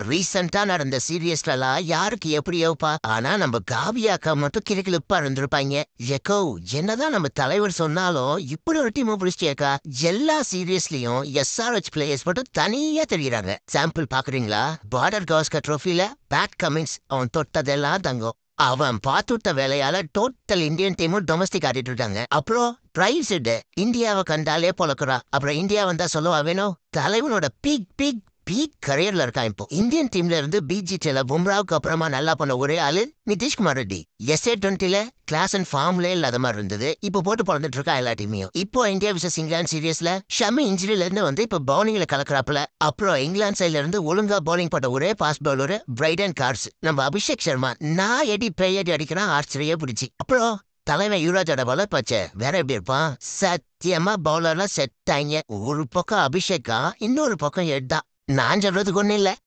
ரீசெண்டா நடந்த சீரியஸ்லாம் யாருக்கு எப்படியோப்பா ஆனா நம்ம காவியாக்கா மட்டும் கிறுக்கிழுப்பா இருந்திருப்பாங்க. எக்கோ என்னதான் நம்ம தலைவர் சொன்னாலும் இப்படி ஒரு டீம் பிடிச்சியக்கா. எல்லா சீரியஸ்லயும் எஸ்ஆர்ஹெச் பிளேயர்ஸ் மட்டும் தனியா தெரியுறாங்க. சாம்பிள் பாக்குறீங்களா? பார்டர் காஸ்கர் ட்ரோஃபில பேட் கமின்ஸ் அவன் தொட்டதெல்லாம் தங்கம். அவன் பார்த்துட்ட வேலையால டோட்டல் இந்தியன் டீமும் டொமஸ்டிக் ஆடிட்டு இருக்காங்க. அப்புறம் பிரைஸ் இந்தியாவை கண்டாலே பொழக்கிறா. அப்புறம் இந்தியா வந்தா சொல்லவா வேணும்? தலைவனோட பீக் பீக் பீக் கரியர்ல இருக்கான். இப்போ இந்தியன் டீம்ல இருந்து பிஜிடில பும்ராவுக்கு அப்புறமா நல்லா பண்ண ஒரே ஆளு Nitish Kumar Reddy. SA-20 class and ஃபார்ம்ல இல்லாத மாதிரி இருந்தது. இப்போ போட்டு பிறந்துட்டு இருக்கா எல்லா டீமையும். இப்போ இந்தியா விசஸ் இங்கிலாந்து சீரியஸ்ல ஷமி இன்ஜுரியில இருந்து வந்து இப்போ பவுலிங்ல கலக்குறாப்புல. அப்புறம் இங்கிலாந்து சைட்ல இருந்து ஒழுங்கா பவுலிங் போட்ட ஒரே பாஸ் பவுலர் பிரைடன் கார்ஸ் நம்ம அபிஷேக் சர்மா. நான் எடி பேயடி அடிக்கிறான் ஆர்ச்சரியே பிடிச்சி. அப்புறம் தலைவன் யுவராஜோட பவுலர் பச்சை வேற எப்படி இருப்பான்? சத்தியமா பவுலர்லாம் செட் ஆயிங்க. ஒரு பக்கம் அபிஷேக்கா, இன்னொரு பக்கம் எட்டா. நான் சொல்றதுக்கு ஒண்ணு இல்ல.